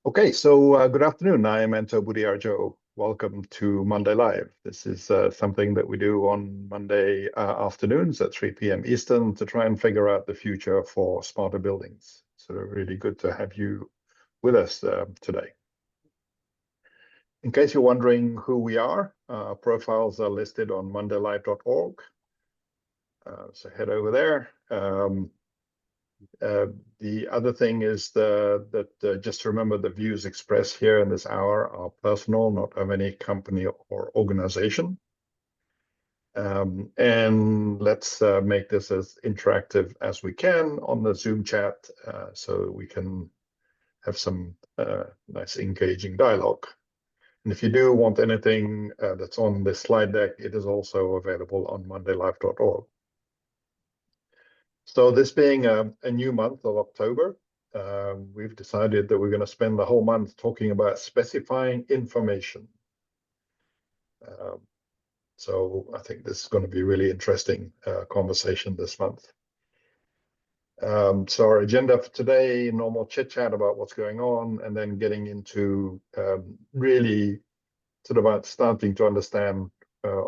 Okay, so good afternoon. I am Anto Budiarjo. Welcome to Monday Live. This is something that we do on Monday afternoons at 3 p.m. Eastern to try and figure out the future for smarter buildings. So really good to have you with us today. In case you're wondering who we are, profiles are listed on mondaylive.org. So head over there. The other thing is that just remember the views expressed here in this hour are personal, not of any company or organization. And let's make this as interactive as we can on the Zoom chat so we can have some nice engaging dialogue. And if you do want anything that's on this slide deck, it is also available on mondaylive.org. So this being a new month of October, we've decided that we're going to spend the whole month talking about specifying information. So I think this is going to be a really interesting conversation this month. So our agenda for today, normal chit chat about what's going on, and then getting into really sort of about starting to understand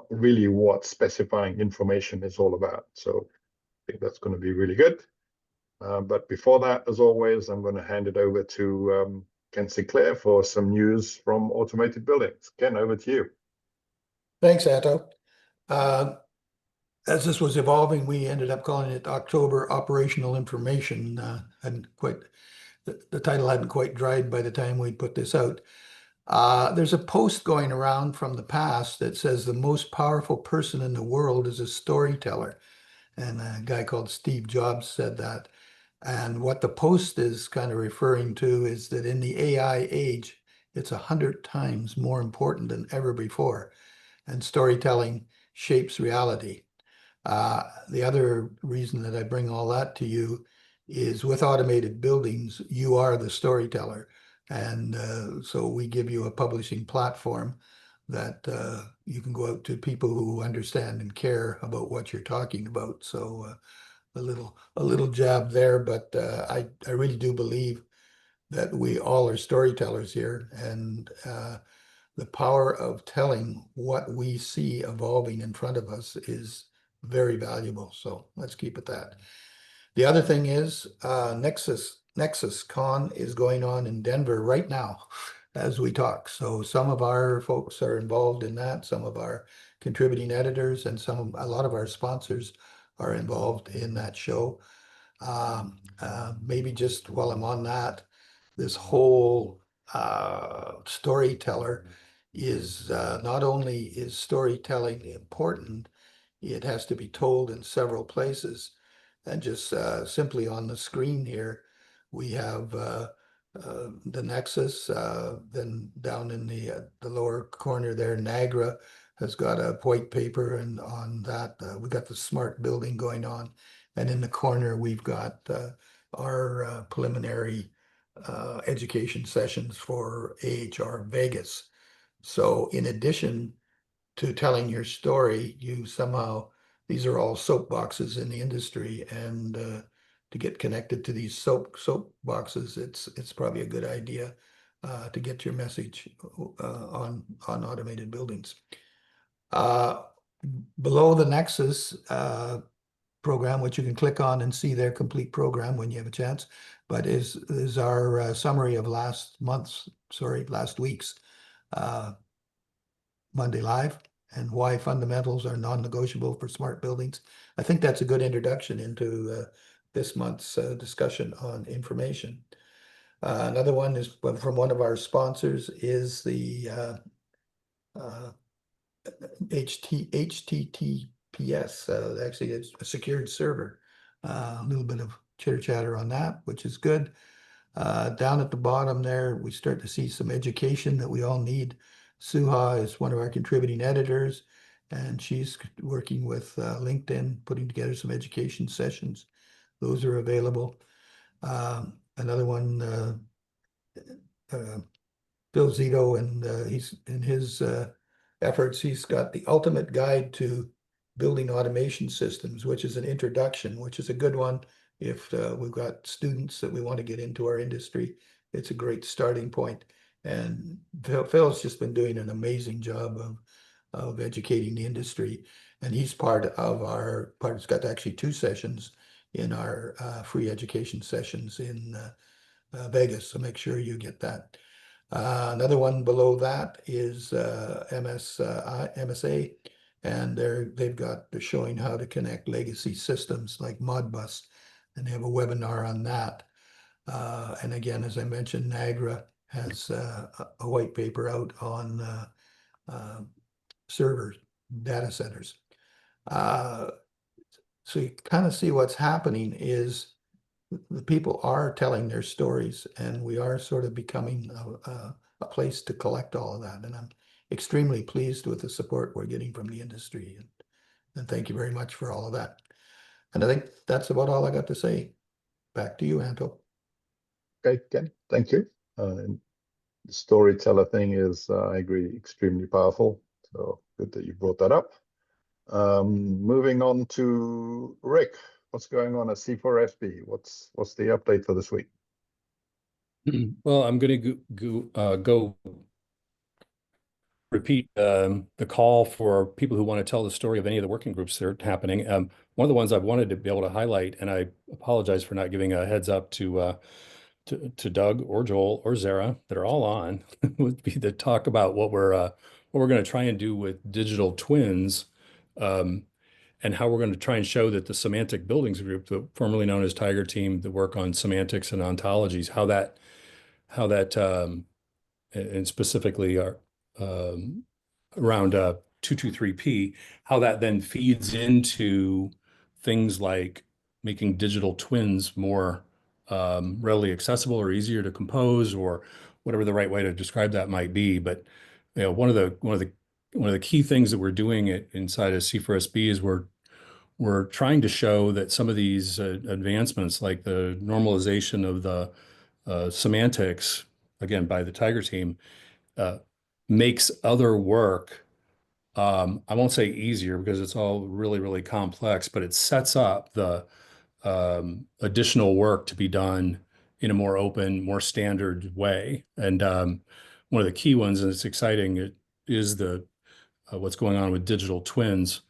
really what specifying information is all about. So I think that's going to be really good. But before that, as always, I'm going to hand it over to Ken Sinclair for some news from automated buildings. Ken, over to you. Thanks, Anto. As this was evolving, we ended up calling it October Operational Information. The title hadn't quite dried by the time we put this out. There's a post going around from the past that says the most powerful person in the world is a storyteller. And a guy called Steve Jobs said that. And what the post is kind of referring to is that in the AI age, it's 100 times more important than ever before. And storytelling shapes reality. The other reason that I bring all that to you is with automated buildings, you are the storyteller. And so we give you a publishing platform that you can go out to people who understand and care about what you're talking about. So a little jab there, but I really do believe that we all are storytellers here, and the power of telling what we see evolving in front of us is very valuable. So let's keep it that. The other thing is Nexus Con is going on in Denver right now as we talk. So some of our folks are involved in that, some of our contributing editors, and a lot of our sponsors are involved in that show. Maybe just while I'm on that, this whole storyteller is not only is storytelling important, it has to be told in several places. And just simply on the screen here, we have the Nexus, then down in the lower corner there, Niagara has got a white paper, and on that we got the smart building going on. And in the corner, we've got our preliminary education sessions for AHR Vegas. So in addition to telling your story, these are all soapboxes in the industry, and to get connected to these soapboxes, it's probably a good idea to get your message on automated buildings. Below the Nexus program, which you can click on and see their complete program when you have a chance, but is our summary of last week's Monday Live, and why fundamentals are non-negotiable for smart buildings. I think that's a good introduction into this month's discussion on information. Another one is from one of our sponsors is the HTTPS. Actually, it's a secured server. A little bit of chitter chatter on that, which is good. Down at the bottom there, we start to see some education that we all need. Suha is one of our contributing editors, and she's working with LinkedIn, putting together some education sessions. Those are available. Another one, Bill Zito, and he's in his efforts, he's got the ultimate guide to building automation systems, which is an introduction, which is a good one If we've got students that we want to get into our industry, it's a great starting point. And Phil's just been doing an amazing job of educating the industry. And he's part of our part. It's got actually two sessions in our free education sessions in Vegas. So make sure you get that. Another one below that is MSA, and they're showing how to connect legacy systems like Modbus, and they have a webinar on that. And again, as I mentioned, NAGRA has a white paper out on uh, servers, data centers. So you kind of see what's happening is the people are telling their stories, and we are sort of becoming a place to collect all of that. And I'm extremely pleased with the support we're getting from the industry. And thank you very much for all of that. And I think that's about all I got to say. Back to you, Anto. Okay, Ken, thank you. And the storyteller thing is, I agree, extremely powerful. So good that you brought that up. Moving on to Rick. What's going on at C4SB? What's the update for this week? Well, I'm going to go repeat the call for people who want to tell the story of any of the working groups that are happening. One of the ones I've wanted to be able to highlight, and I apologize for not giving a heads up to Doug or Joel or Zara that are all on, would be to talk about what we're going to try and do with digital twins. And how we're going to try and show that the semantic buildings group, formerly known as Tiger Team, that work on semantics and ontologies, how that and specifically our around 223P, how that then feeds into things like making digital twins more readily accessible or easier to compose, or whatever the right way to describe that might be. But one of the key things that we're doing inside of C4SB is we're trying to show that some of these advancements, like the normalization of the semantics, again, by the Tiger Team, uh, makes other work, I won't say easier because it's all really, really complex, but it sets up the additional work to be done in a more open, more standard way. And one of the key ones, and it's exciting, is the what's going on with digital twins.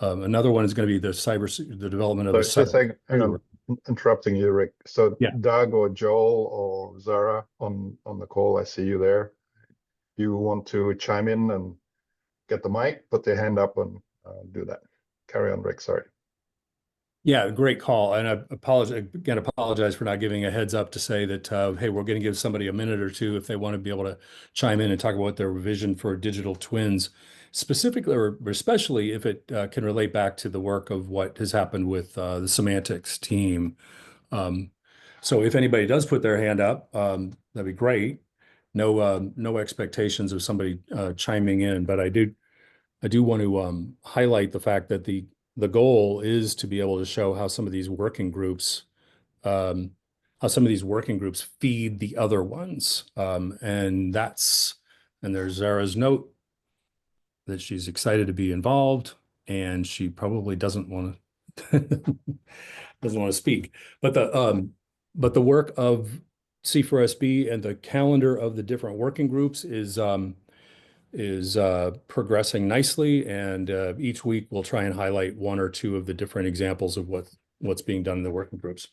Another one is going to be the development of a So just cyber. hang on, interrupting you, Rick. So Yeah. Doug or Joel or Zara on the call, I see you there. You want to chime in and get the mic, put their hand up and do that. Carry on, Rick. Sorry. Yeah, great call. And I apologize for not giving a heads up to say that, hey, we're going to give somebody a minute or two if they want to be able to chime in and talk about their vision for digital twins, specifically or especially if it can relate back to the work of what has happened with the semantics team. Um, so if anybody does put their hand up, that'd be great. No expectations of somebody chiming in, but I do want to highlight the fact that the goal is to be able to show how some of these working groups um, feed the other ones, and there's Zara's note that she's excited to be involved, and she probably doesn't want to doesn't want to speak, but the work of C4SB and the calendar of the different working groups is progressing nicely, and each week we'll try and highlight one or two of the different examples of what's being done in the working groups.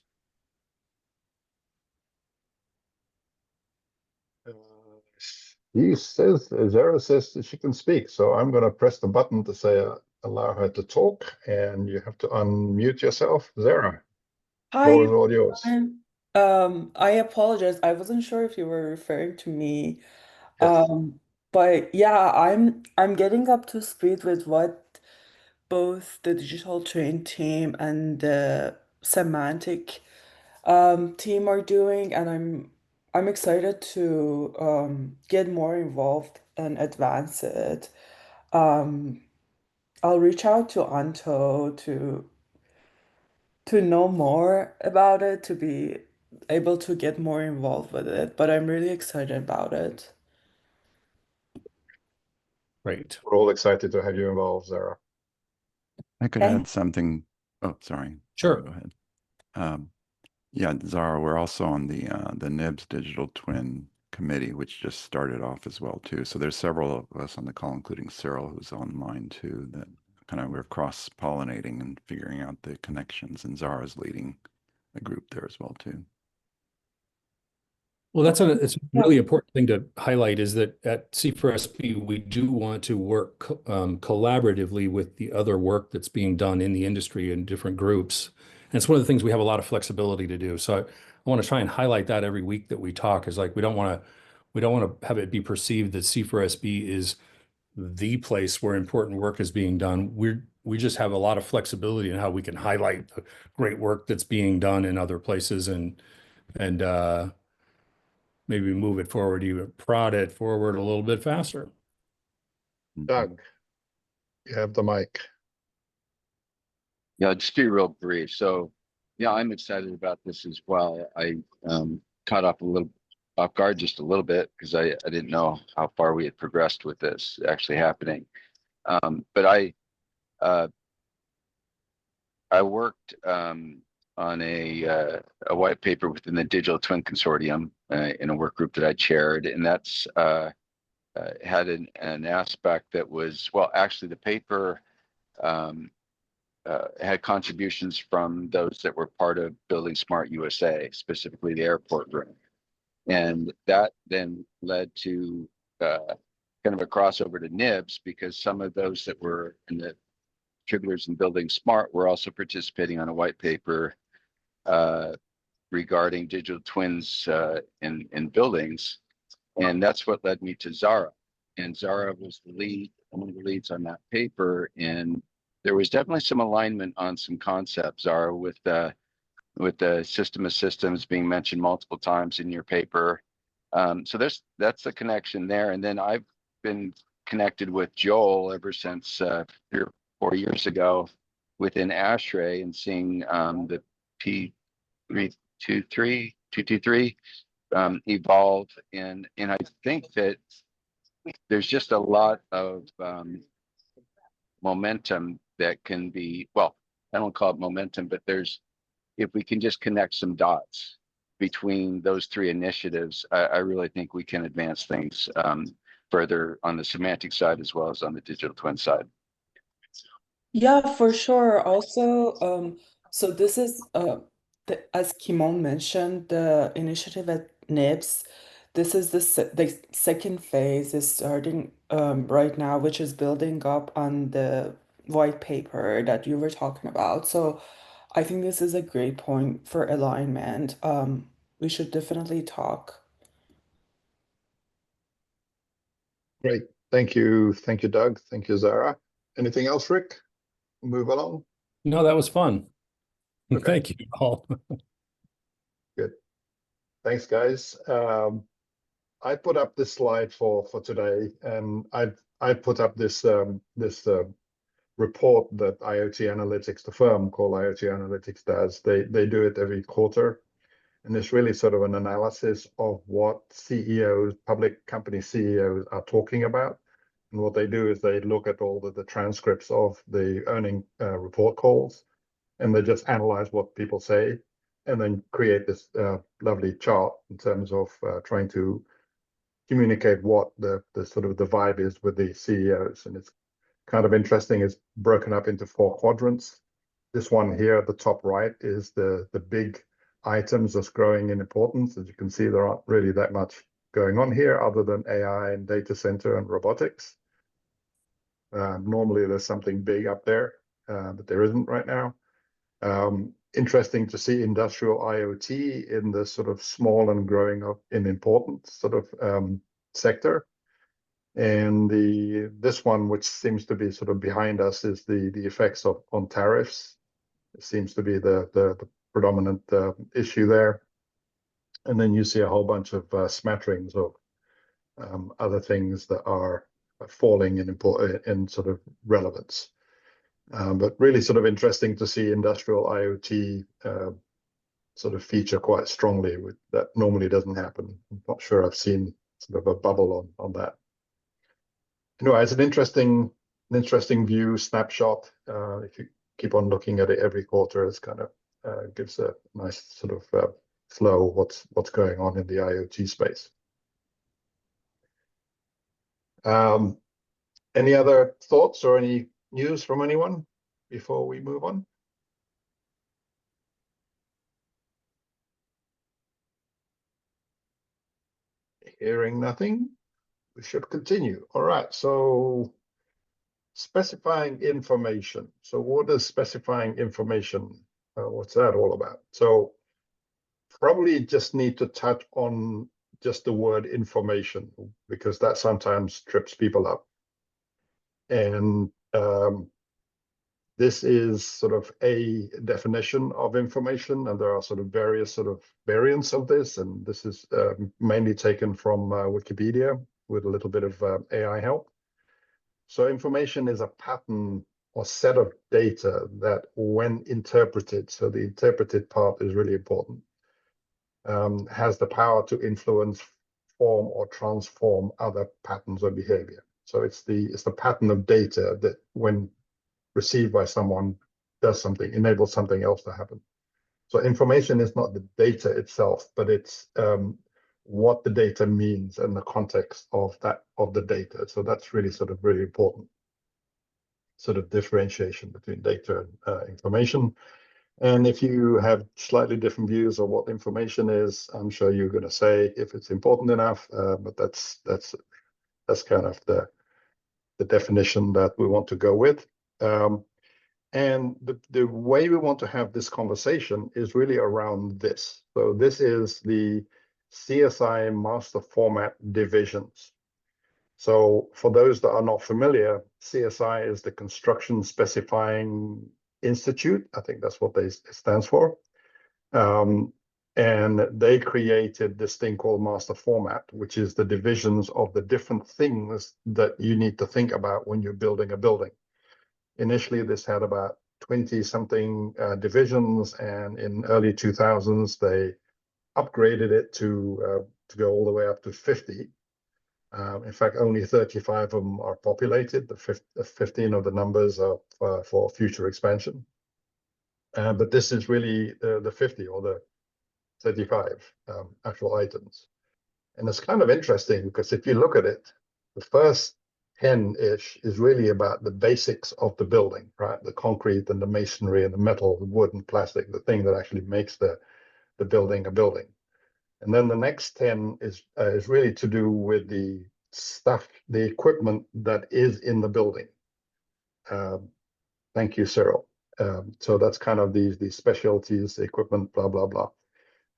Zara says that she can speak, so I'm going to press the button to say allow her to talk, and you have to unmute yourself. Zara, floor Hi, is all yours. everyone. I apologize. I wasn't sure if you were referring to me. Yes. But yeah, I'm getting up to speed with what both the digital train team and the semantic team are doing, and I'm excited to get more involved and advance it. Um, I'll reach out to Anto to know more about it, to be able to get more involved with it. But I'm really excited about it. Great. We're all excited to have you involved, Zara. I could Thank add something. Oh, sorry. Sorry, Sure. go ahead. Yeah, Zara, we're also on the NIBS Digital Twin Committee, which just started off as well too. So there's several of us on the call, including Cyril, who's online too, that kind of we're cross-pollinating and figuring out the connections. And Zara's leading a group there as well too. Well, it's a really important thing to highlight is that at C4SP, we do want to work collaboratively with the other work that's being done in the industry in different groups. And it's one of the things we have a lot of flexibility to do. So I want to try and highlight that every week that we talk is like, we don't want to have it be perceived that C4SB is the place where important work is being done. We just have a lot of flexibility in how we can highlight the great work that's being done in other places and maybe move it forward, even prod it forward a little bit faster. Doug, you have the mic. Yeah, just be real brief. So, yeah, I'm excited about this as well. I caught up a little off guard just a little bit because I didn't know how far we had progressed with this actually happening. But I worked on a white paper within the Digital Twin Consortium in a work group that I chaired, and that's had an aspect that was, well, actually the paper had contributions from those that were part of Building Smart USA, specifically the airport room. And that then led to kind of a crossover to NIBS because some of those that were in the contributors in Building Smart were also participating on a white paper regarding digital twins in buildings. And that's what led me to Zara. And Zara was the lead, one of the leads on that paper. And there was definitely some alignment on some concepts, Zara, with the system of systems being mentioned multiple times in your paper. So that's the connection there. And then I've been connected with Joel ever since 3 or 4 years ago within ASHRAE and seeing the P223 evolve. And I think that there's just a lot of momentum that can be, well, I don't call it momentum, but if we can just connect some dots between those 3 initiatives, I really think we can advance things further on the semantic side as well as on the digital twin side. Yeah, for sure. Also, so this is as Kimon mentioned, the initiative at NIBS. This is the second phase is starting right now, which is building up on the white paper that you were talking about. So I think this is a great point for alignment. We should definitely talk. Great. Thank you. Thank you, Doug. Thank you, Zara. Anything else, Rick? Move along. No, that was fun. Okay. Thank you, Paul. Good. Thanks, guys. I put up this slide for today, and I put up this report that IoT Analytics, the firm called IoT Analytics, does. They do it every quarter, and it's really sort of an analysis of what CEOs, public company CEOs, are talking about. And what they do is they look at all the transcripts of the earning report calls, and they just analyze what people say, and then create this lovely chart in terms of trying to communicate what the sort of the vibe is with the CEOs. And it's kind of interesting. It's broken up into 4 quadrants. This one here at the top right is the big items that's growing in importance. As you can see, there aren't really that much going on here other than AI and data center and robotics. Normally there's something big up there, but there isn't right now. Interesting to see industrial IoT in the sort of small and growing up in importance sort of sector. And this one, which seems to be sort of behind us, is the effects on tariffs. It seems to be the predominant issue there. And then you see a whole bunch of smatterings of other things that are falling in sort of relevance. But really sort of interesting to see industrial IoT sort of feature quite strongly. That normally doesn't happen. I'm not sure I've seen sort of a bubble on that. Anyway, it's an interesting view snapshot. If you keep on looking at it every quarter, it's kind of gives a nice sort of flow what's going on in the IoT space. Any other thoughts or any news from anyone before we move on? Hearing nothing, we should continue. All right, so specifying information. So what is specifying information? What's that all about? So probably just need to touch on just the word information, because that sometimes trips people up. And this is sort of a definition of information, and there are sort of various sort of variants of this. And this is mainly taken from Wikipedia with a little bit of AI help. So information is a pattern or set of data that, when interpreted, so the interpreted part is really important, has the power to influence, form, or transform other patterns of behavior. So it's the pattern of data that, when received by someone, does something, enables something else to happen. So information is not the data itself, but it's what the data means and the context of the data. So that's really sort of really important sort of differentiation between data and information. And if you have slightly different views of what information is, I'm sure you're going to say if it's important enough, but that's kind of the definition that we want to go with. And the way we want to have this conversation is really around this. So this is the CSI master format divisions. So for those that are not familiar, CSI is the Construction Specifying Institute. I think that's what it stands for. And they created this thing called master format, which is the divisions of the different things that you need to think about when you're building a building. Initially, this had about 20-something divisions, and in early 2000s, they upgraded it to go all the way up to 50. In fact, only 35 of them are populated. The 15 of the numbers are for future expansion. But this is really the 50 or the 35 actual items. And it's kind of interesting because if you look at it, the first 10-ish is really about the basics of the building, right? The concrete and the masonry and the metal, the wood and plastic, the thing that actually makes the building a building. And then the next 10 is really to do with the stuff, the equipment that is in the building. Thank you, Cyril. So that's kind of the specialties, the equipment, blah, blah, blah.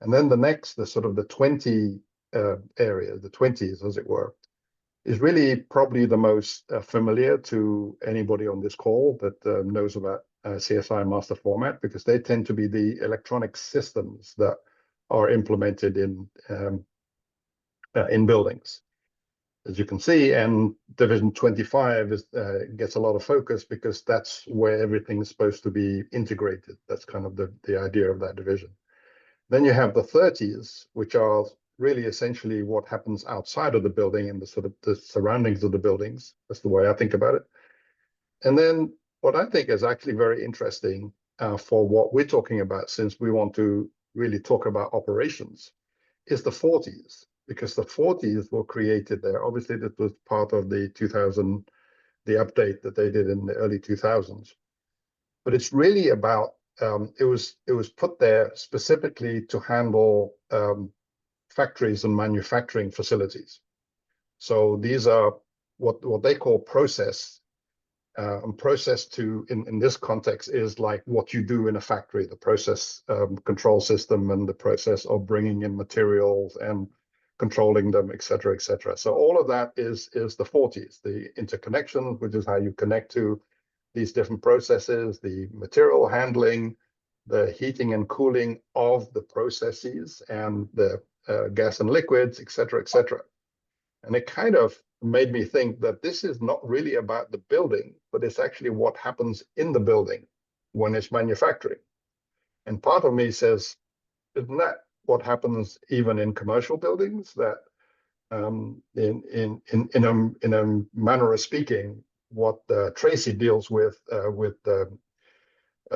And then the next, the sort of the 20 area, the 20s, as it were, is really probably the most familiar to anybody on this call that knows about CSI master format, because they tend to be the electronic systems that are implemented in buildings, as you can see. And division 25 gets a lot of focus because that's where everything is supposed to be integrated. That's kind of the idea of that division. Then you have the 30s, which are really essentially what happens outside of the building and the sort of the surroundings of the buildings. That's the way I think about it. And then what I think is actually very interesting for what we're talking about, since we want to really talk about operations, is the 40s, because the 40s were created there. Obviously, that was part of the update that they did in the early 2000s. But it's really about, it was put there specifically to handle factories and manufacturing facilities. So these are what they call process. And process in this context is like what you do in a factory, the process control system and the process of bringing in materials and controlling them, et cetera, et cetera. So all of that is the 40s, the interconnection, which is how you connect to these different processes, the material handling, the heating and cooling of the processes, and the gas and liquids, et cetera, et cetera. And it kind of made me think that this is not really about the building, but it's actually what happens in the building when it's manufacturing. And part of me says, isn't that what happens even in commercial buildings? That in a manner of speaking, what Tracy deals with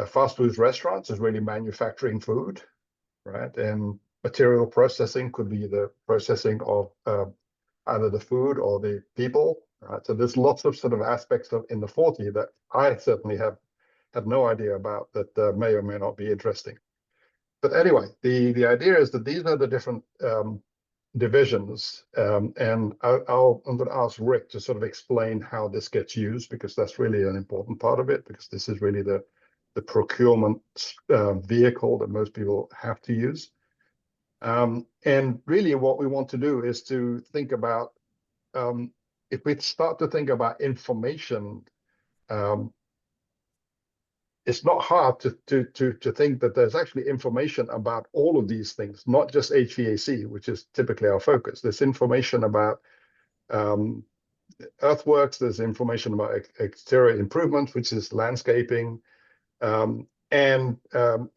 Fast food restaurants is really manufacturing food, right? And material processing could be the processing of either the food or the people, right? So there's lots of sort of aspects of in the 40 that I certainly have had no idea about that may or may not be interesting. But anyway, the idea is that these are the different divisions, and I'm going to ask Rick to sort of explain how this gets used, because that's really an important part of it, because this is really the procurement vehicle that most people have to use. And really what we want to do is to think about, if we start to think about information, it's not hard to think that there's actually information about all of these things, not just HVAC, which is typically our focus. There's information about earthworks, there's information about exterior improvements, which is landscaping, and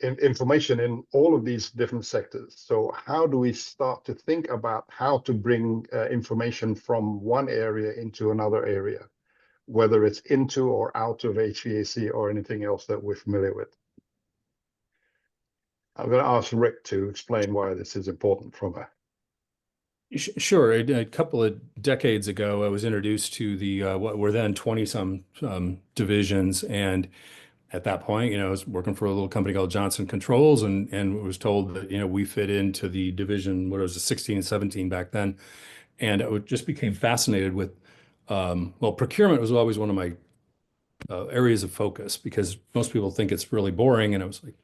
information in all of these different sectors. So how do we start to think about how to bring information from one area into another area, whether it's into or out of HVAC or anything else that we're familiar with? I'm going to ask Rick to explain why this is important from a... Sure. A couple of decades ago, I was introduced to the what were then 20-some divisions, and at that point, I was working for a little company called Johnson Controls, and was told that we fit into the division, what was it, 16 and 17 back then, and I just became fascinated with well, procurement was always one of my areas of focus, because most people think it's really boring, and I was like,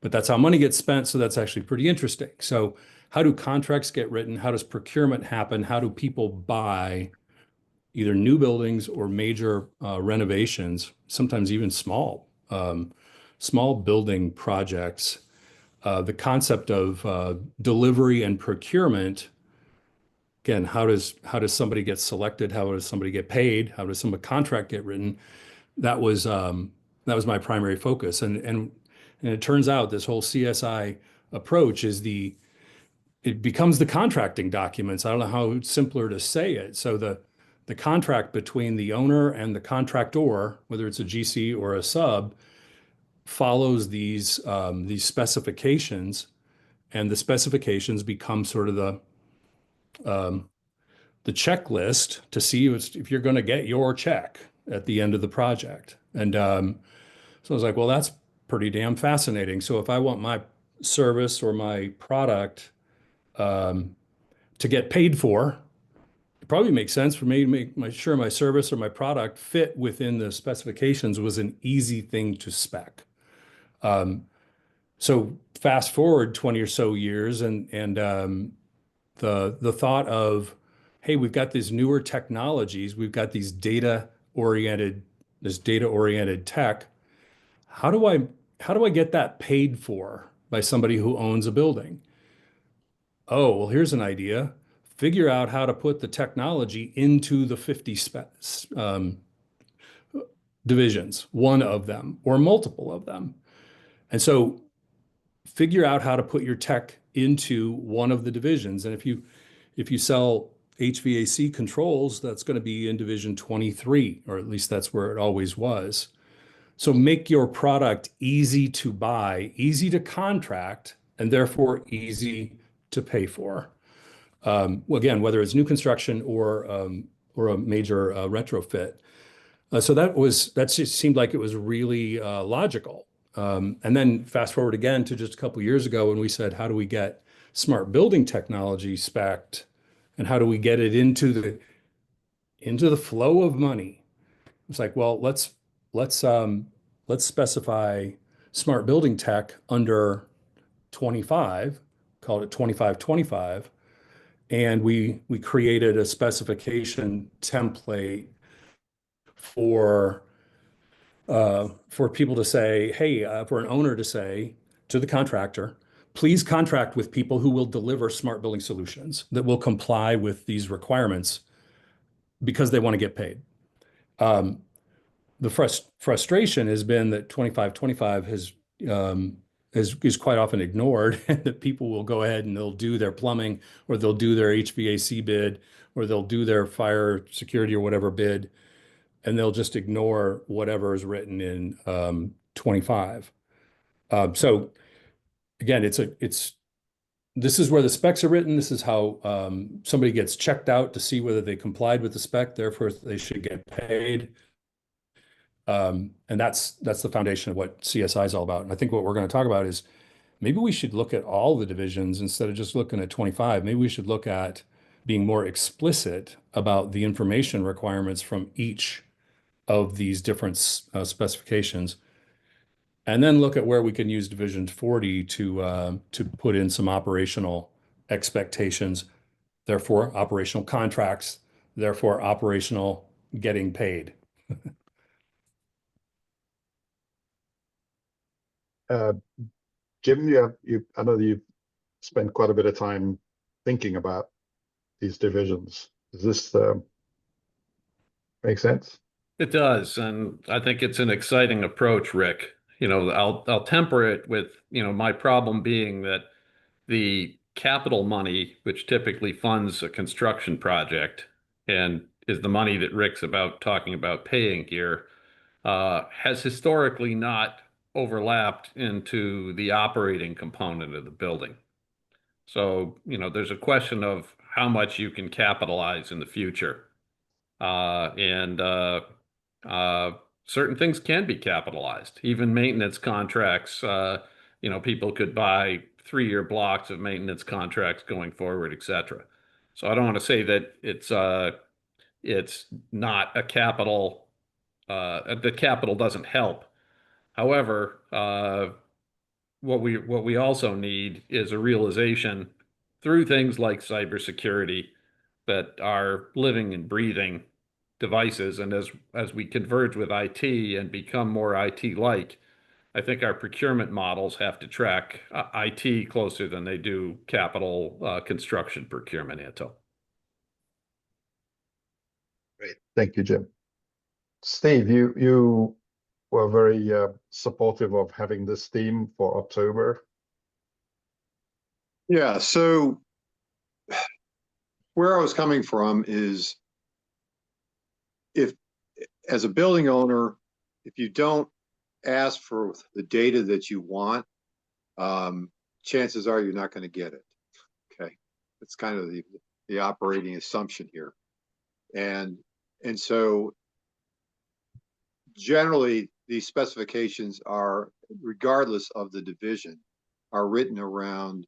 but that's how money gets spent, so that's actually pretty interesting. So how do contracts get written? How does procurement happen? How do people buy either new buildings or major renovations, sometimes even small building projects? The concept of delivery and procurement, again, how does somebody get selected? How does somebody get paid? How does some contract get written? That was my primary focus, and it turns out this whole CSI approach it becomes the contracting documents. I don't know how simpler to say it. So the contract between the owner and the contractor, whether it's a GC or a sub, follows these specifications, and the specifications become sort of the checklist to see if you're going to get your check at the end of the project. And so I was like, well, that's pretty damn fascinating. So if I want my service or my product to get paid for, it probably makes sense for me to make sure my service or my product fit within the specifications was an easy thing to spec. So fast forward 20 or so years, and the thought of, hey, we've got these newer technologies, we've got this data-oriented tech. How do I get that paid for by somebody who owns a building? Oh, well, here's an idea. Figure out how to put the technology into the 50 divisions, one of them or multiple of them. And so figure out how to put your tech into one of the divisions. And if you sell HVAC controls, that's going to be in division 23, or at least that's where it always was. So make your product easy to buy, easy to contract, and therefore easy to pay for. Well, again, whether it's new construction or a major retrofit. So that just seemed like it was really logical. And then fast forward again to just a couple of years ago when we said, how do we get smart building technology spec'd, and how do we get it into the flow of money? It's like, well, let's specify smart building tech under 25, called it 2525. And we created a specification template for people to say, hey, for an owner to say to the contractor, please contract with people who will deliver smart building solutions that will comply with these requirements because they want to get paid. The frustration has been that 2525 is quite often ignored, and that people will go ahead and they'll do their plumbing, or they'll do their HVAC bid, or they'll do their fire security or whatever bid, and they'll just ignore whatever is written in 25. So again, this is where the specs are written. This is how somebody gets checked out to see whether they complied with the spec. Therefore, they should get paid. And that's the foundation of what CSI is all about. And I think what we're going to talk about is maybe we should look at all the divisions instead of just looking at 25. Maybe we should look at being more explicit about the information requirements from each of these different specifications, and then look at where we can use Division 40 to put in some operational expectations, therefore operational contracts, therefore operational getting paid. Jim, I know you've spent quite a bit of time thinking about these divisions. Does this make sense? It does, and I think it's an exciting approach, Rick. I'll temper it with, my problem being that the capital money, which typically funds a construction project and is the money that Rick's talking about paying here, has historically not overlapped into the operating component of the building. So, there's a question of how much you can capitalize in the future. And certain things can be capitalized. Even maintenance contracts, people could buy 3-year blocks of maintenance contracts going forward, etc. So I don't want to say that it's not a capital, the capital doesn't help. However, what we also need is a realization through things like cybersecurity that are living and breathing devices. And as we converge with IT and become more IT-like, I think our procurement models have to track IT closer than they do capital construction procurement, Anto. Great. Thank you, Jim. Steve, you were very supportive of having this theme for October. Yeah, so where I was coming from is, if as a building owner, if you don't ask for the data that you want, chances are you're not going to get it. Okay, it's kind of the operating assumption here, and so generally these specifications are, regardless of the division, are written around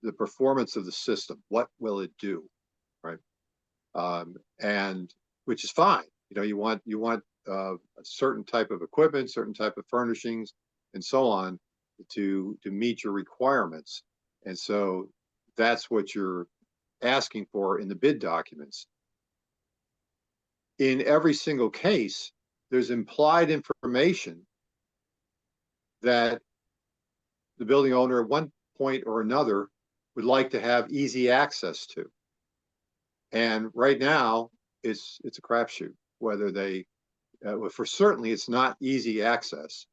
the performance of the system. What will it do, right? And which is fine. You want a certain type of equipment, certain type of furnishings, and so on to meet your requirements. And so that's what you're asking for in the bid documents. In every single case, there's implied information that the building owner at one point or another would like to have easy access to. And right now, it's a crapshoot whether they, for certainly it's not easy access,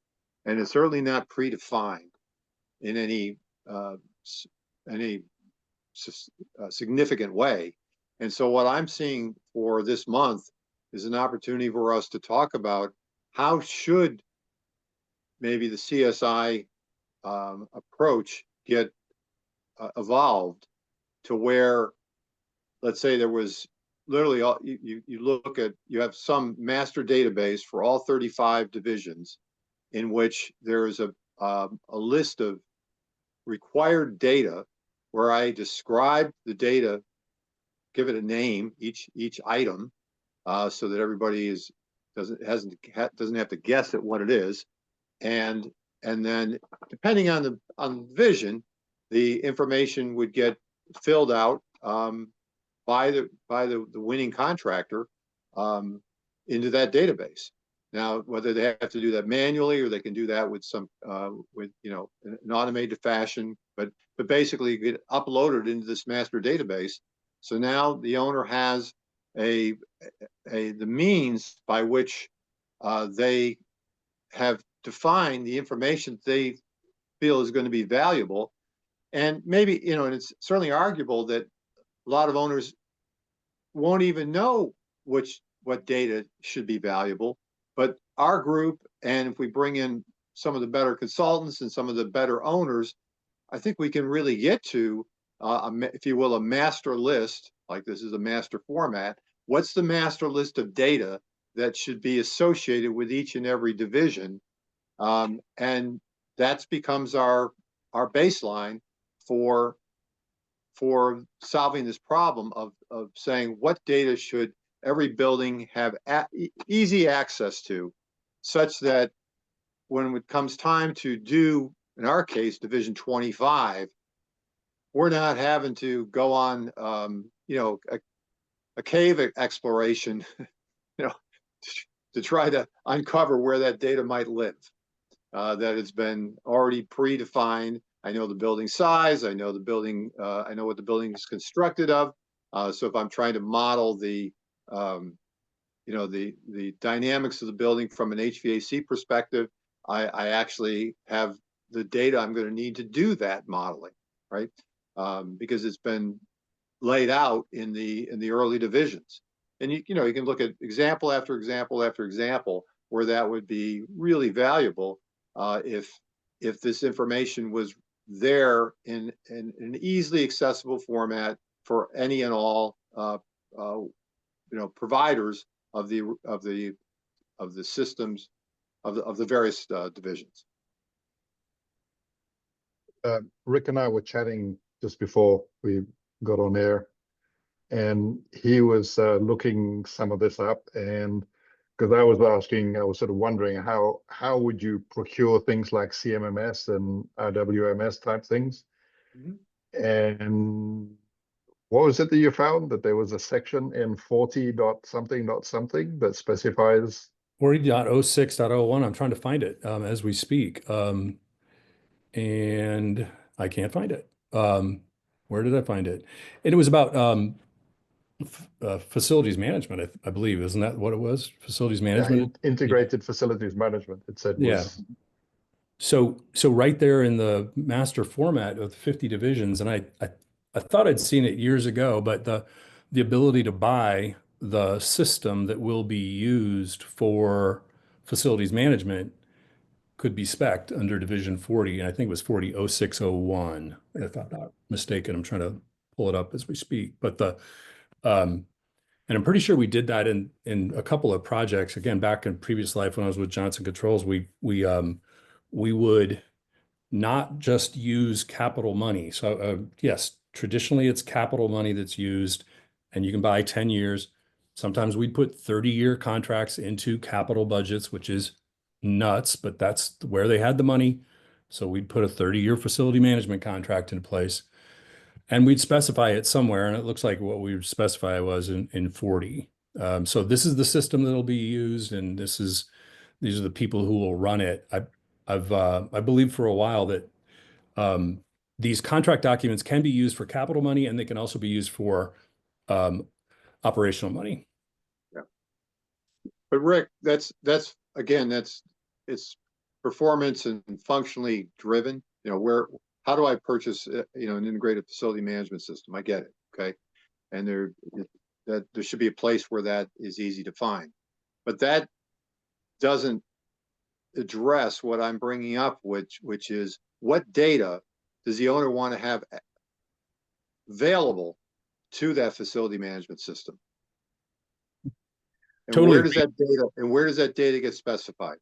and it's certainly not predefined in any significant way. And so what I'm seeing for this month is an opportunity for us to talk about how should maybe the CSI approach get evolved to where, let's say there was literally you look at, you have some master database for all 35 divisions in which there is a list of required data where I describe the data, give it a name, each item, so that everybody doesn't have to guess at what it is, and then depending on the division, the information would get filled out by the winning contractor into that database. Now, whether they have to do that manually or they can do that with some an automated fashion, but basically get uploaded into this master database. So now the owner has the means by which they have defined the information they feel is going to be valuable. And maybe, and it's certainly arguable that a lot of owners won't even know what data should be valuable, but our group, and if we bring in some of the better consultants and some of the better owners, I think we can really get to, if you will, a master list, like this is a master format. What's the master list of data that should be associated with each and every division? And that becomes our baseline for solving this problem of saying what data should every building have easy access to, such that when it comes time to do, in our case, Division 25, we're not having to go on, a cave exploration, to try to uncover where that data might live. That it's been already predefined. I know the building size. I know the building. I know what the building is constructed of. So if I'm trying to model the dynamics of the building from an HVAC perspective, I actually have the data I'm going to need to do that modeling, right? Because it's been laid out in the early divisions, and you can look at example after example after example where that would be really valuable if this information was there in an easily accessible format for any and all providers of the systems of the various divisions. Rick and I were chatting just before we got on air, and he was looking some of this up, and because I was sort of wondering how would you procure things like CMMS and RWMS type things. Mm-hmm. And what was it that you found? That there was a section in 40.something that specifies 40.06.01. I'm trying to find it as we speak. And I can't find it. Where did I find it? And it was about facilities management, I believe. Isn't that what it was? Facilities management? Yeah, integrated facilities management, it said. Yeah. So right there in the master format of the 50 divisions, and I thought I'd seen it years ago, but the ability to buy the system that will be used for facilities management could be spec'd under Division 40, and I think it was 40.06.01, if I'm not mistaken. I'm trying to pull it up as we speak. But and I'm pretty sure we did that in a couple of projects. Again, back in previous life when I was with Johnson Controls, we would not just use capital money. So yes, traditionally it's capital money that's used, and you can buy 10 years. Sometimes we'd put 30-year contracts into capital budgets, which is nuts, but that's where they had the money. So we'd put a 30-year facility management contract in place, and we'd specify it somewhere. And it looks like what we would specify was in 40. So this is the system that'll be used, and these are the people who will run it. I believe for a while that these contract documents can be used for capital money, and they can also be used for operational money. Yeah. But Rick, that's it's performance and functionally driven. How do I purchase an integrated facility management system? I get it, okay, and there should be a place where that is easy to find, but that doesn't address what I'm bringing up, which is what data does the owner want to have available to that facility management system? And totally where does that data get specified?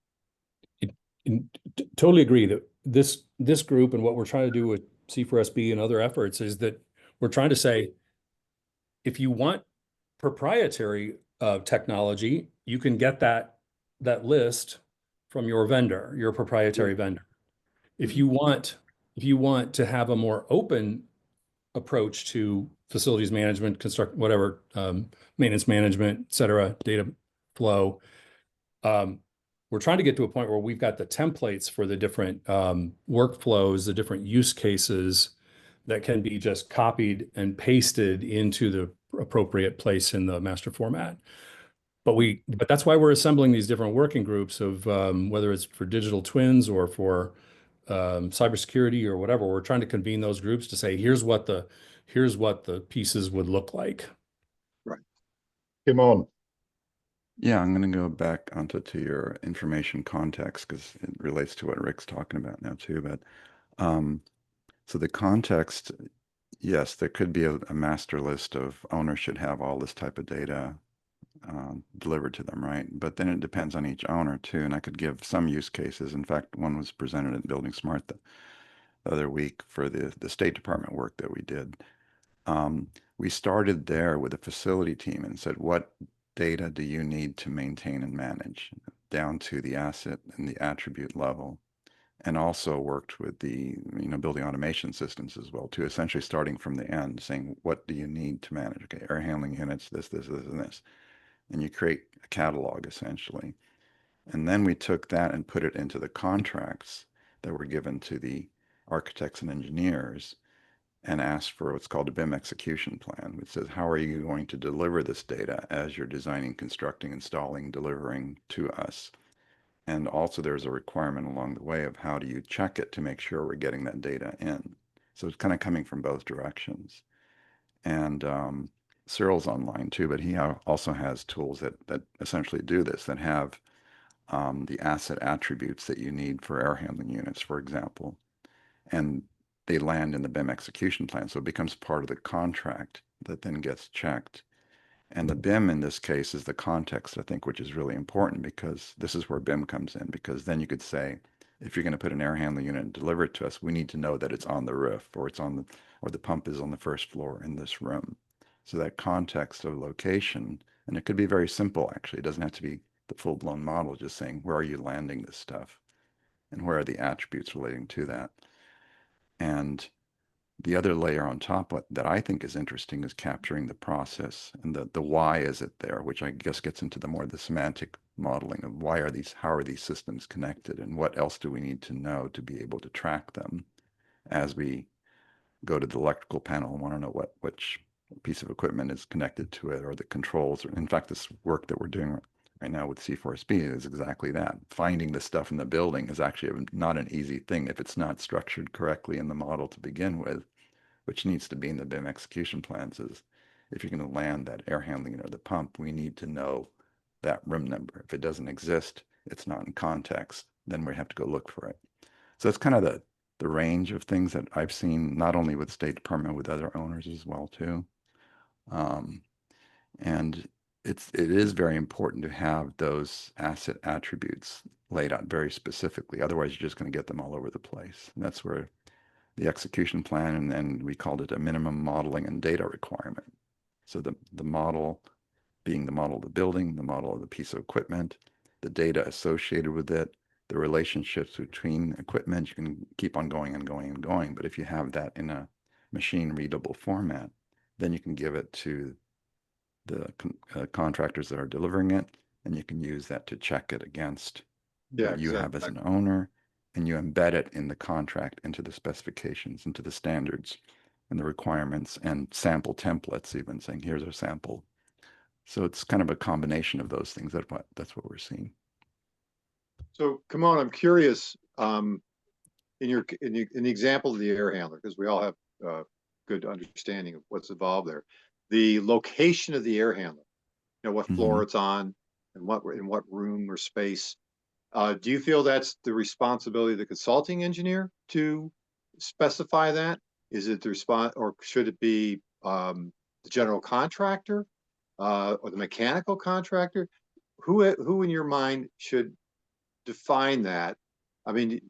Totally agree that this group and what we're trying to do with C4SB and other efforts is that we're trying to say, if you want proprietary technology, you can get that list from your vendor, your proprietary vendor. If you want to have a more open approach to facilities management, maintenance management, et cetera, data flow, we're trying to get to a point where we've got the templates for the different workflows, the different use cases that can be just copied and pasted into the appropriate place in the master format. But that's why we're assembling these different working groups of whether it's for digital twins or for cybersecurity or whatever. We're trying to convene those groups to say, here's what the pieces would look like. Right. Come on. Yeah, I'm going to go back onto your information context because it relates to what Rick's talking about now too. But so the context, yes, there could be a master list of owners should have all this type of data delivered to them, right? But then it depends on each owner too. And I could give some use cases. In fact, one was presented at Building Smart the other week for the State Department work that we did. We started there with a facility team and said, what data do you need to maintain and manage down to the asset and the attribute level? And also worked with the building automation systems as well too, essentially starting from the end, saying, what do you need to manage? Okay, air handling units, this, and this. And you create a catalog essentially. And then we took that and put it into the contracts that were given to the architects and engineers and asked for what's called a BIM execution plan, which says, how are you going to deliver this data as you're designing, constructing, installing, delivering to us? And also there's a requirement along the way of how do you check it to make sure we're getting that data in. So it's kind of coming from both directions. And Cyril's online too, but he also has tools that essentially do this, that have the asset attributes that you need for air handling units, for example. And they land in the BIM execution plan. So it becomes part of the contract that then gets checked. And the BIM in this case is the context, I think, which is really important, because this is where BIM comes in, because then you could say, if you're going to put an air handling unit and deliver it to us, we need to know that it's on the roof, or or the pump is on the first floor in this room. So that context of location, and it could be very simple, actually. It doesn't have to be the full-blown model, just saying, where are you landing this stuff? And where are the attributes relating to that? And the other layer on top that I think is interesting is capturing the process, and the why is it there, which I guess gets into the semantic modeling of how are these systems connected, and what else do we need to know to be able to track them as we go to the electrical panel and want to know which piece of equipment is connected to it, or the controls. In fact, this work that we're doing right now with C4SP is exactly that. Finding the stuff in the building is actually not an easy thing if it's not structured correctly in the model to begin with, which needs to be in the BIM execution plans. Is if you're going to land that air handling or the pump, we need to know that room number. If it doesn't exist, it's not in context, then we have to go look for it. So it's kind of the range of things that I've seen, not only with State Department, with other owners as well too. And it is very important to have those asset attributes laid out very specifically. Otherwise, you're just going to get them all over the place. And that's where the execution plan, and then we called it a minimum modeling and data requirement. So the model being the model of the building, the model of the piece of equipment, the data associated with it, the relationships between equipment. You can keep on going and going and going, but if you have that in a machine readable format, then you can give it to the contractors that are delivering it, and you can use that to check it against what you have as an owner, and you embed it in the contract, into the specifications, into the standards and the requirements, and sample templates, even saying, here's our sample. So it's kind of a combination of those things. That's what we're seeing. So, come on, I'm curious, in the example of the air handler, because we all have good understanding of what's involved there. The location of the air handler, what floor it's on, and in what room or space. Do you feel that's the responsibility of the consulting engineer to specify that? Is it the response, or should it be the general contractor or the mechanical contractor? Who in your mind should define that? I mean,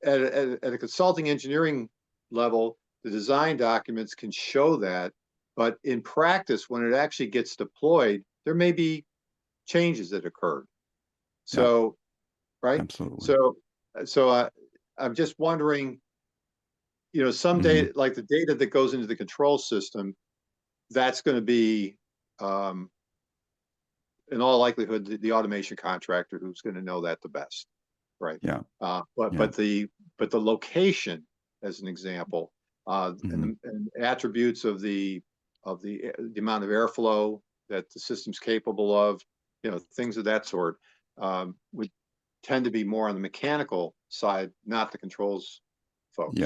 at a consulting engineering level, the design documents can show that, but in practice, when it actually gets deployed, there may be changes that occurred. So, right? Absolutely. So I'm just wondering, some data, like the data that goes into the control system, that's going to be, in all likelihood, the automation contractor who's going to know that the best, right? Yeah. But the location, as an example, and attributes of the amount of airflow that the system's capable of, things of that sort, would tend to be more on the mechanical side, not the controls folks.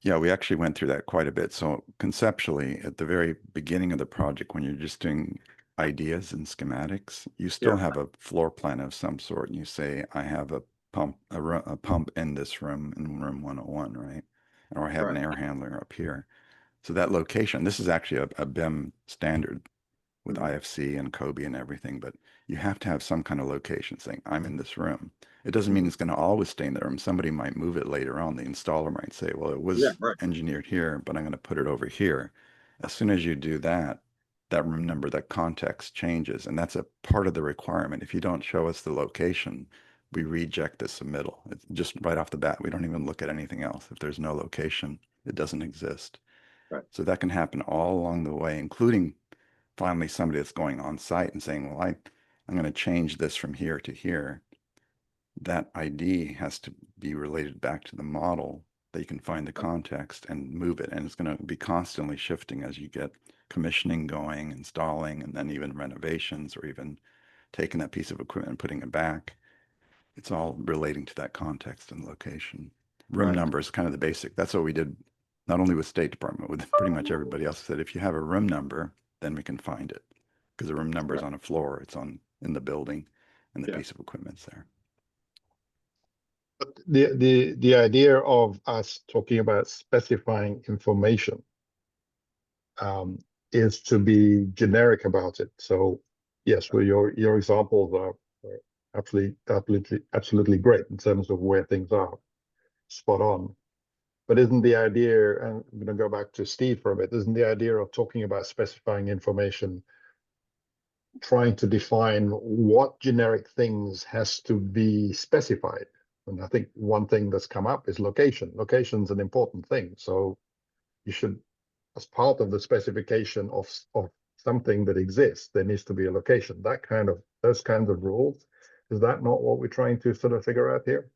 Yeah, we actually went through that quite a bit. So conceptually, at the very beginning of the project, when you're just doing ideas and schematics, you still Yeah. have a floor plan of some sort. And you say, I have a pump in this room, in room 101, right? Or I have an Right. air handler up here. So that location, this is actually a BIM standard with Mhm. IFC and Kobe and everything, but you have to have some kind of location saying, I'm in this room. It doesn't mean it's going to always stay in the room. Somebody might move it later on. The installer might say, well, it Yeah, was right. engineered here, but I'm going to put it over here. As soon as you do that, that room number, that context changes. And that's a part of the requirement. If you don't show us the location, we reject the submittal. It's just right off the bat. We don't even look at anything else. If there's no location, it doesn't exist. Right. So that can happen all along the way, including finally somebody that's going on site and saying, well, I'm going to change this from here to here. That ID has to be related back to the model that you can find the context and move it. And it's going to be constantly shifting as you get commissioning going, installing, and then even renovations, or even taking that piece of equipment and putting it back. It's all relating to that context and location. Room Right. number is kind of the basic. That's what we did, not only with State Department, with pretty much everybody else. Said if you have a room number, then we can find it, because the room number is Right. on a floor, it's in the building, and the Yeah. piece of equipment's there. But the idea of us talking about specifying information is to be generic about it. So yes, well, your examples are absolutely great in terms of where things are spot on. But isn't the idea, and I'm going to go back to Steve for a bit, isn't the idea of talking about specifying information trying to define what generic things has to be specified? And I think one thing that's come up is location. Location's an important thing. So you should, as part of the specification of something that exists, there needs to be a location. Those kinds of rules. Is that not what we're trying to sort of figure out here?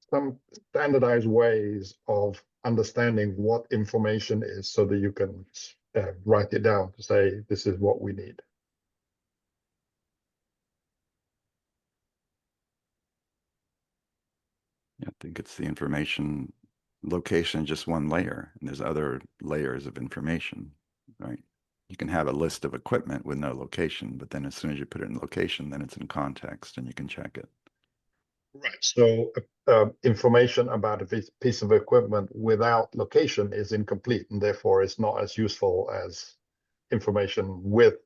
Some standardized ways of understanding what information is so that you can write it down to say, this is what we need. Yeah, I think it's the information location, just one layer, and there's other layers of information, right? You can have a list of equipment with no location, but then as soon as you put it in location, then it's in context and you can check it. Right. So information about a piece of equipment without location is incomplete, and therefore it's not as useful as information with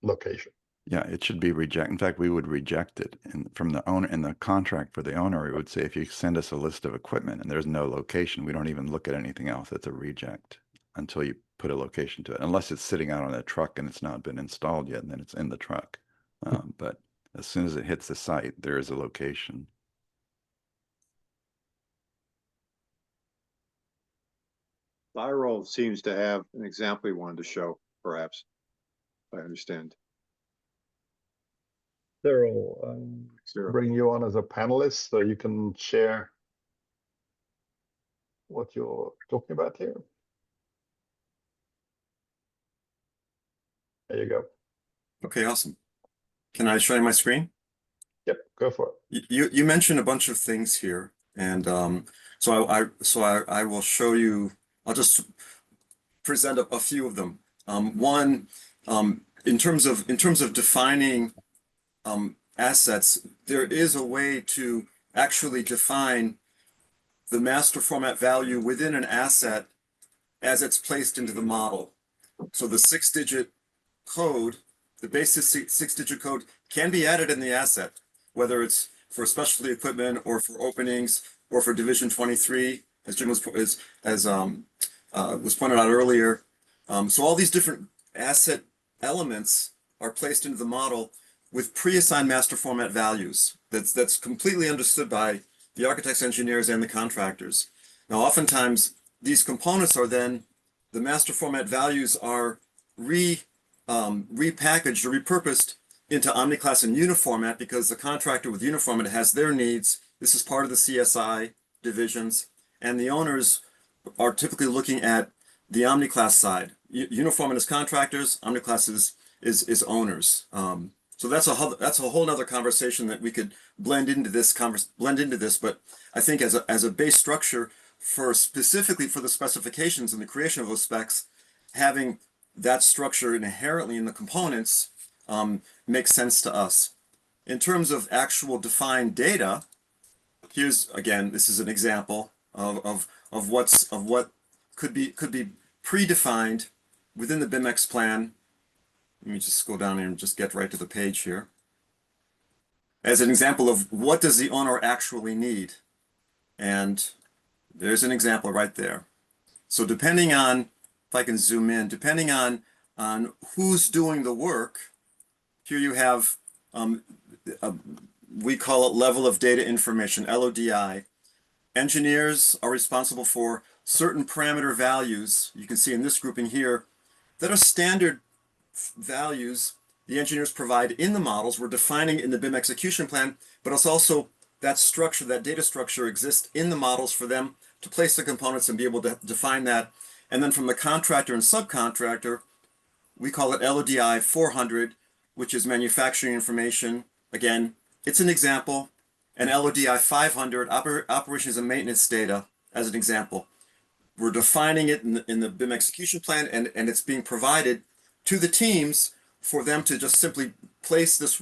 location. Yeah, it should be rejected. In fact, we would reject it. And from the owner, in the contract for the owner, we would say, if you send us a list of equipment and there's no location, we don't even look at anything else. That's a reject until you put a location to it, unless it's sitting out on a truck and it's not been installed yet, and then it's in the truck. But as soon as it hits the site, there is a location. Viral seems to have an example he wanted to show, perhaps, if I understand. Cyril, Zero. bring you on as a panelist so you can share what you're talking about here. There you go. Okay, awesome. Can I show you my screen? Yep, go for it. You mentioned a bunch of things here, and so I will show you. I'll just present a few of them. One, in terms of defining assets, there is a way to actually define the master format value within an asset as it's placed into the model. So the 6-digit code, the basis 6-digit code, can be added in the asset, whether it's for specialty equipment or for openings or for Division 23, as Jim was pointed out earlier. So all these different asset elements are placed into the model with pre-assigned master format values. That's completely understood by the architects, engineers, and the contractors. Now, oftentimes these components are then, the master format values are repackaged or repurposed into OmniClass and Uniformat, because the contractor with Uniformat has their needs. This is part of the CSI divisions, and the owners are typically looking at the OmniClass side. Uniformat is contractors, OmniClass is owners. So that's a whole other conversation that we could blend into this. But I think as a base structure for specifically for the specifications and the creation of those specs, having that structure inherently in the components makes sense to us. In terms of actual defined data, here's again, this is an example of what could be predefined within the BIMX plan. Let me just go down here and just get right to the page here. As an example of what does the owner actually need? And there's an example right there. So depending on, if I can zoom in, depending on who's doing the work, here you have, we call it level of data information, LODI. Engineers are responsible for certain parameter values, you can see in this grouping here, that are standard values the engineers provide in the models. We're defining in the BIM execution plan, but it's also that structure, that data structure exists in the models for them to place the components and be able to define that. And then from the contractor and subcontractor, we call it LODI 400, which is manufacturing information. Again, it's an example. And LODI 500, operations and maintenance data, as an example. We're defining it in the BIM execution plan, and it's being provided to the teams for them to just simply place this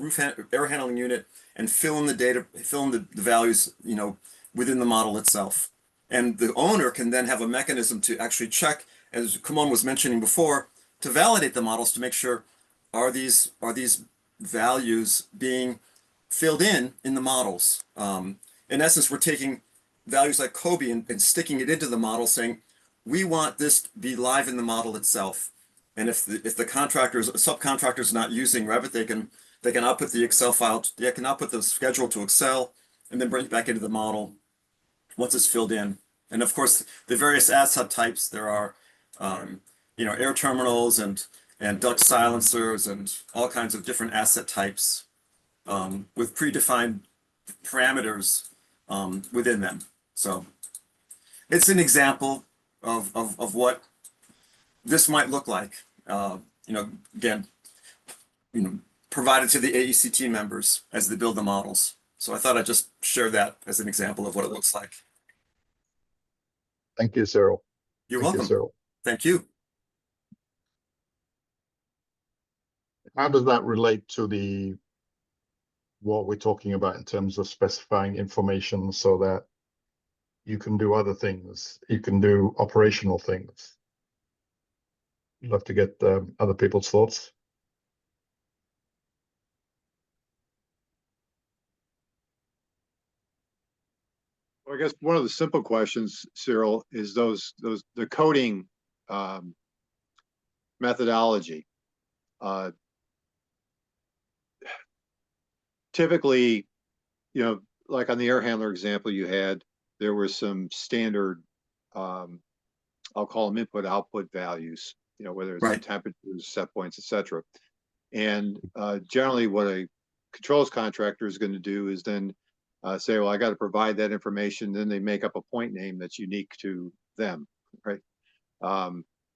air handling unit and fill in the data, fill in the values, you know, within the model itself. And the owner can then have a mechanism to actually check, as Kumon was mentioning before, to validate the models to make sure are these values being filled in the models. In essence, we're taking values like Kobe and sticking it into the model, saying we want this to be live in the model itself. And if the subcontractor is not using Revit, they can output the Excel file, they can output the schedule to Excel, and then bring it back into the model once it's filled in. And of course, the various asset types, there are, you know, air terminals and duct silencers and all kinds of different asset types with predefined parameters within them. So it's an example of what this might look like. You know, again, you know, provided to the AEC team members as they build the models. So I thought I'd just share that as an example of what it looks like. Thank you, Cyril. You're Thank you, welcome. Cyril. Thank you. How does that relate to what we're talking about in terms of specifying information so that you can do other things, you can do operational things? I'd love to get other people's thoughts. Well, I guess one of the simple questions, Cyril, is the coding methodology. Typically, you know, like on the air handler example you had, there were some standard, I'll call them input-output values, you know, whether it's Right. temperatures, set points, etc. And generally what a controls contractor is going to do is then say, well, I got to provide that information. Then they make up a point name that's unique to them, right?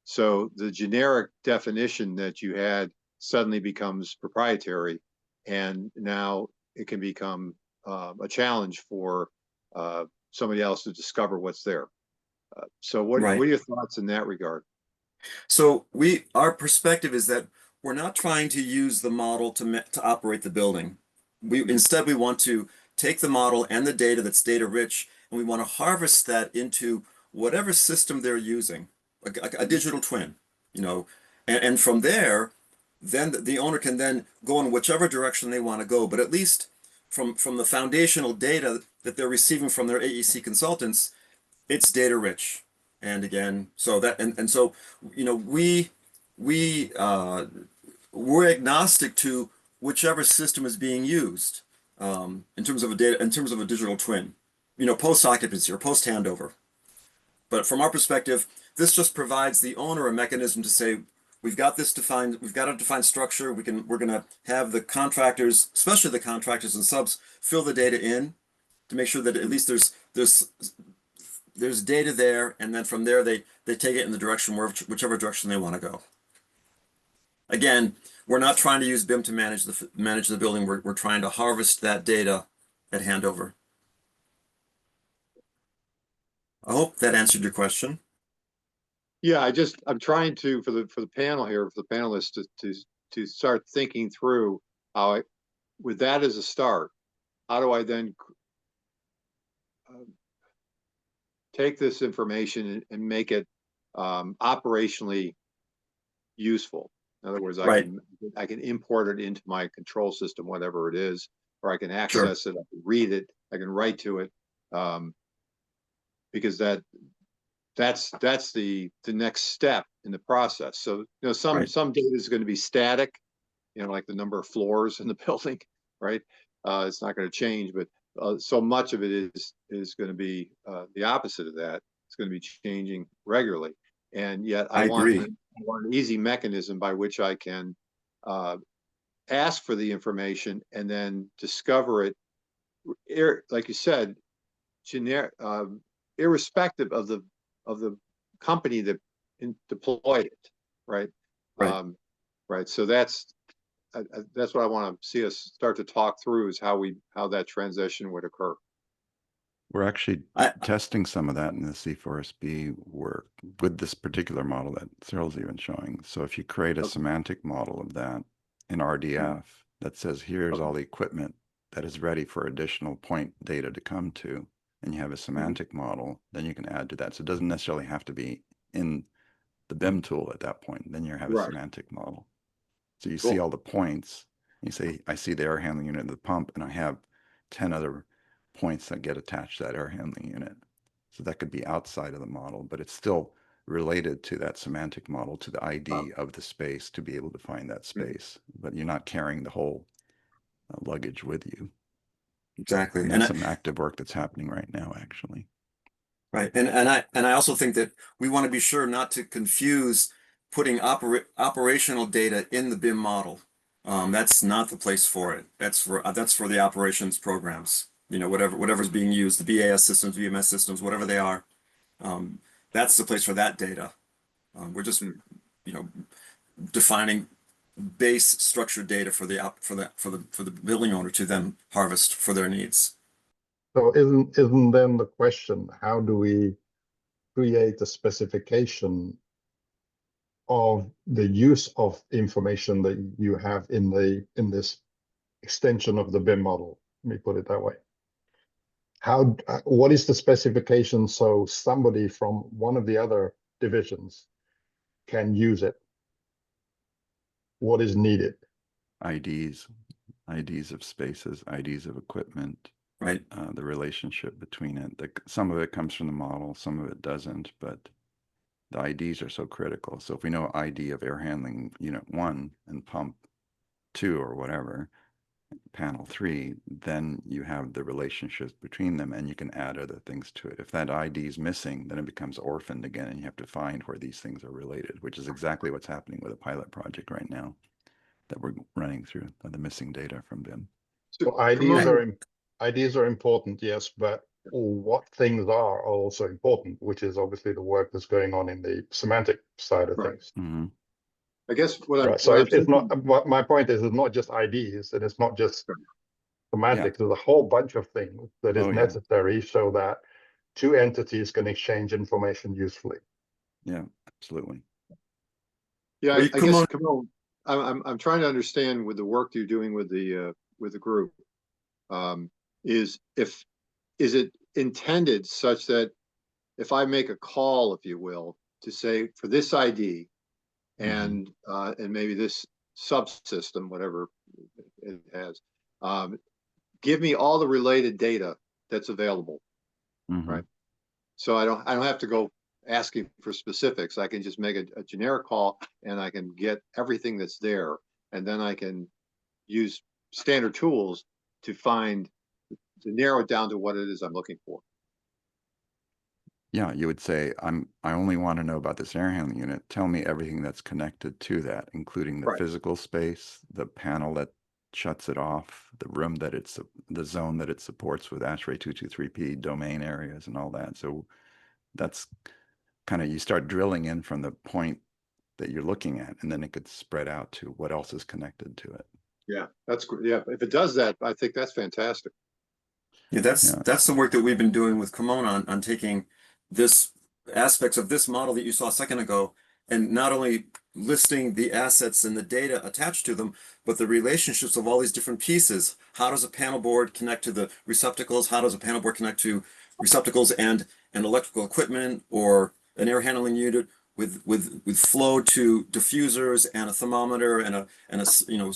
So the generic definition that you had suddenly becomes proprietary, and now it can become a challenge for somebody else to discover what's there. So what Right. are your thoughts in that regard? So our perspective is that we're not trying to use the model to operate the building. Instead, we want to take the model and the data that's data rich, and we want to harvest that into whatever system they're using, a digital twin, you know, and from there, then the owner can then go in whichever direction they want to go. But at least from the foundational data that they're receiving from their AEC consultants, it's data rich. And again, so that and so, you know, we're agnostic to whichever system is being used in terms of a digital twin, you know, post occupancy or post handover. But from our perspective, this just provides the owner a mechanism to say, we've got this defined, we've got a defined structure. We're gonna have the contractors, especially the contractors and subs, fill the data in to make sure that at least there's data there, and then from there they take it in the direction whichever direction they want to go. Again, we're not trying to use BIM to manage the building. We're trying to harvest that data at handover. I hope that answered your question. Yeah, I'm trying to, for the panel here, for the panelists to start thinking through how with that as a start, how do I then take this information and make it operationally useful? In other words, Right. I can import it into my control system, whatever it is, or I can Sure. access it, I can read it, I can write to it, because that's the next step in the process. So, you know, Right. some data is going to be static, you know, like the number of floors in the building, right? It's not going to change, but so much of it is going to be the opposite of that. It's going to be changing regularly, and yet I agree. I want an easy mechanism by which I can ask for the information and then discover it, like you said, generic, irrespective of the company that deployed it, right? Right. Right. So that's what I want to see us start to talk through, is how that transition would occur. We're actually I- testing some of that in the C4SB work with this particular model that Cyril's even showing. So if you create a Okay. semantic model of that in RDF that says, here's all the equipment that is ready for additional point data to come to, and you have a semantic model, then you can add to that. So it doesn't necessarily have to be in the BIM tool at that point. Then you have a Right. semantic model. So you Cool. see all the points. You say, I see the air handling unit of the pump, and I have 10 other points that get attached to that air handling unit. So that could be outside of the model, but it's still related to that semantic model, to the ID of the space, to be able to find that space. But you're not carrying the whole luggage with you. Exactly. And And that's some active work that's happening right now, actually. right. And I also think that we want to be sure not to confuse putting operational data in the BIM model. That's not the place for it. That's for the operations programs. You know, whatever's being used, the BAS systems, VMS systems, whatever they are. That's the place for that data. We're just, you know, defining base structured data for the building owner to then harvest for their needs. So isn't then the question, how do we create a specification of the use of information that you have in this extension of the BIM model? Let me put it that way. What is the specification so somebody from one of the other divisions can use it? What is needed? IDs of spaces, IDs of equipment, Right. the relationship between it. Some of it comes from the model, some of it doesn't, but the IDs are so critical. So if we know ID of air handling unit 1 and pump 2 or whatever, panel 3, then you have the relationships between them and you can add other things to it. If that ID is missing, then it becomes orphaned again and you have to find where these things are related, which is exactly what's happening with a pilot project right now that we're running through, the missing data from BIM. So IDs are important, yes, but what things are also important, which is obviously the work that's going on in the semantic side of things. Mm-hmm. I guess what I'm, So what I'm it's not, thinking, what my point is, it's not just IDs and it's not just semantics. There's a whole bunch of things that is necessary so that two entities can exchange information usefully. Yeah, absolutely. yeah, I guess, come on, I'm trying to understand with the work you're doing with the group, is it intended such that if I make a call, if you will, to say for this ID and maybe this subsystem, whatever it has, give me all the related data that's available, right? So I don't have to go asking for specifics. I can just make a generic call and I can get everything that's there, and then I can use standard tools to narrow it down to what it is I'm looking for. Yeah, you would say, I only want to know about this air handling unit. Tell me everything that's connected to that, including the physical space, the panel that shuts it off, the room that the zone that it supports with ASHRAE 223P, domain areas and all that. So that's kind of, you start drilling in from the point that you're looking at, and then it could spread out to what else is connected to it. Yeah, that's good. Yeah, if it does that, I think that's fantastic. Yeah, that's the work that we've been doing with Kimon on taking this aspects of this model that you saw a second ago, and not only listing the assets and the data attached to them, but the relationships of all these different pieces. How does a panel board connect to the receptacles? How does a panel board connect to receptacles and electrical equipment, or an air handling unit with flow to diffusers and a thermometer and a you know,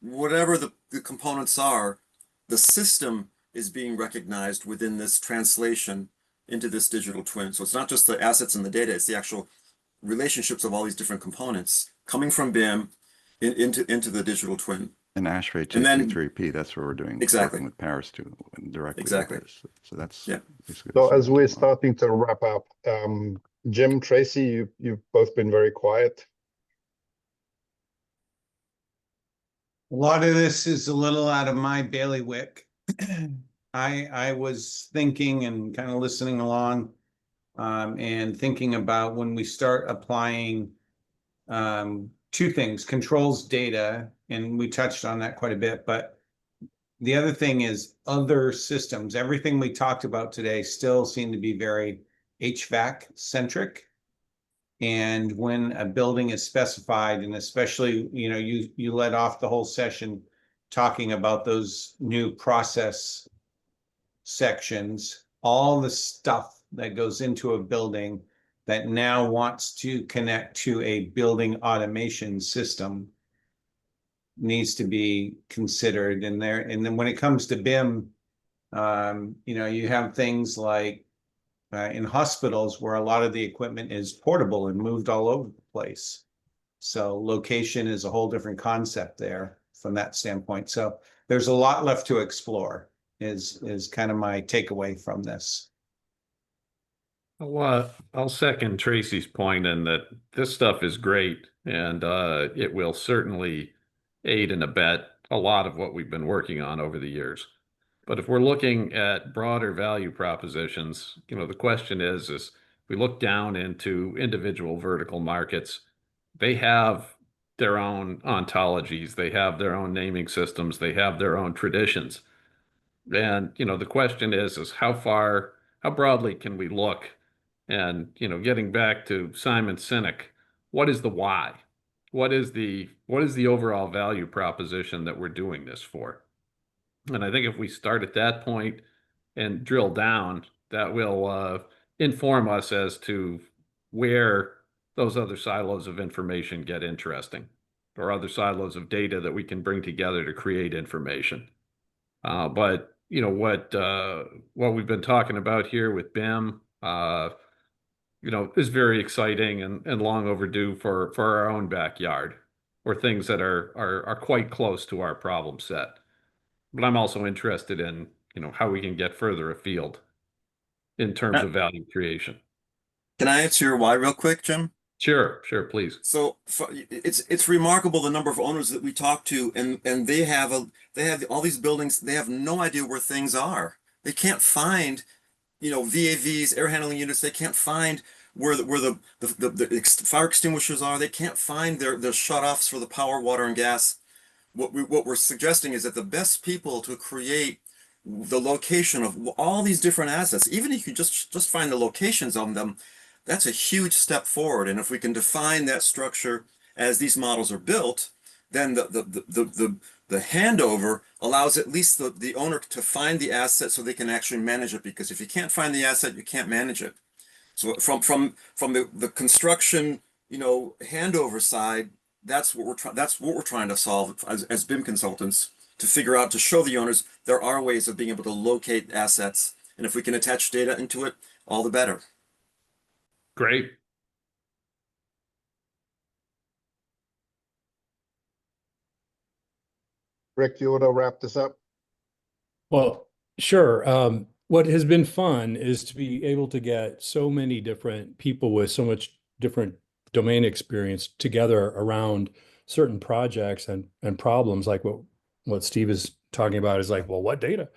whatever the components are, the system is being recognized within this translation into this digital twin. So it's not just the assets and the data, it's the actual relationships of all these different components coming from BIM into the digital twin. And ASHRAE And then 223P, that's where we're doing exactly working with Paris too, directly exactly. with this. So that's Yeah. basically So the as same we're model. starting to wrap up, Jim, Tracy, you've both been very quiet. A lot of this is a little out of my bailiwick. I was thinking and kind of listening along, and thinking about when we start applying two things: controls data, and we touched on that quite a bit, but the other thing is other systems. Everything we talked about today still seem to be very HVAC centric. And when a building is specified, and especially, you know, you led off the whole session talking about those new process sections, all the stuff that goes into a building that now wants to connect to a building automation system needs to be considered in there. And then when it comes to BIM, you know, you have things like in hospitals where a lot of the equipment is portable and moved all over the place. So location is a whole different concept there from that standpoint. So there's a lot left to explore is kind of my takeaway from this. I'll second Tracy's point in that this stuff is great, and it will certainly aid and abet a lot of what we've been working on over the years. But if we're looking at broader value propositions, you know, the question is if we look down into individual vertical markets, they have their own ontologies, they have their own naming systems, they have their own traditions. And, you know, the question is how broadly can we look? And, you know, getting back to Simon Sinek, what is the why? What is the overall value proposition that we're doing this for? And I think if we start at that point and drill down, that will inform us as to where those other silos of information get interesting, or other silos of data that we can bring together to create information. But you know what we've been talking about here with BIM, you know, is very exciting and long overdue for our own backyard, or things that are quite close to our problem set. But I'm also interested in, you know, how we can get further afield in terms of value creation. Can I answer your why real quick, Jim? Sure, please. So it's remarkable the number of owners that we talk to, and they have all these buildings. They have no idea where things are. They can't find, you know, VAVs, air handling units. They can't find where the fire extinguishers are. They can't find their shutoffs for the power, water, and gas. What we're suggesting is that the best people to create the location of all these different assets, even if you just find the locations of them, that's a huge step forward. And if we can define that structure as these models are built, then the handover allows at least the owner to find the asset so they can actually manage it. Because if you can't find the asset, you can't manage it. So from the construction, you know, handover side, that's what we're trying to solve as BIM consultants, to figure out, to show the owners there are ways of being able to locate assets, and if we can attach data into it, all the better. Great. Rick, you want to wrap this up? Well, sure. What has been fun is to be able to get so many different people with so much different domain experience together around certain projects and problems, like what Steve is talking about is like, well, what data?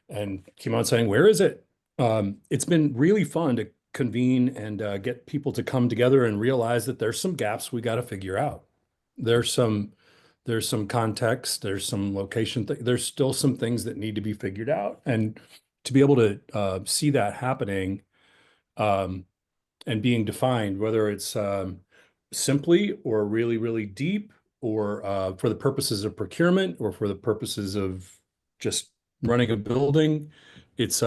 And keep on saying, where is it? It's been really fun to convene and get people to come together and realize that there's some gaps we got to figure out. There's some context, there's some location, there's still some things that need to be figured out. And to be able to see that happening and being defined, whether it's simply or really, really deep, or for the purposes of procurement or for the purposes of just running a building, it's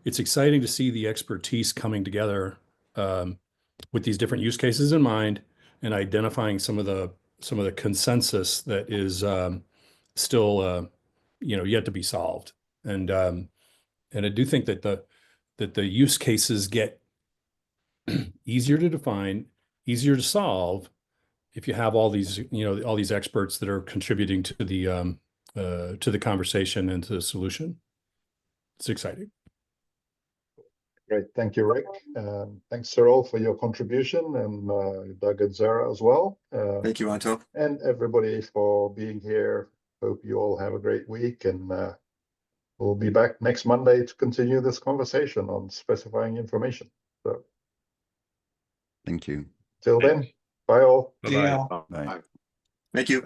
exciting to see the expertise coming together with these different use cases in mind and identifying some of the consensus that is still yet to be solved. And I do think that the use cases get easier to define, easier to solve if you have all these all these experts that are contributing to the conversation and to the solution. It's exciting. Great, thank you, Rick. Thanks, Cyril, for your contribution, and Doug and Zara as well. Thank you, Anto. And everybody for being here. Hope you all have a great week, and we'll be back next Monday to continue this conversation on specifying information. So, Thank you. till then, bye all. Bye-bye. Bye. Thank you.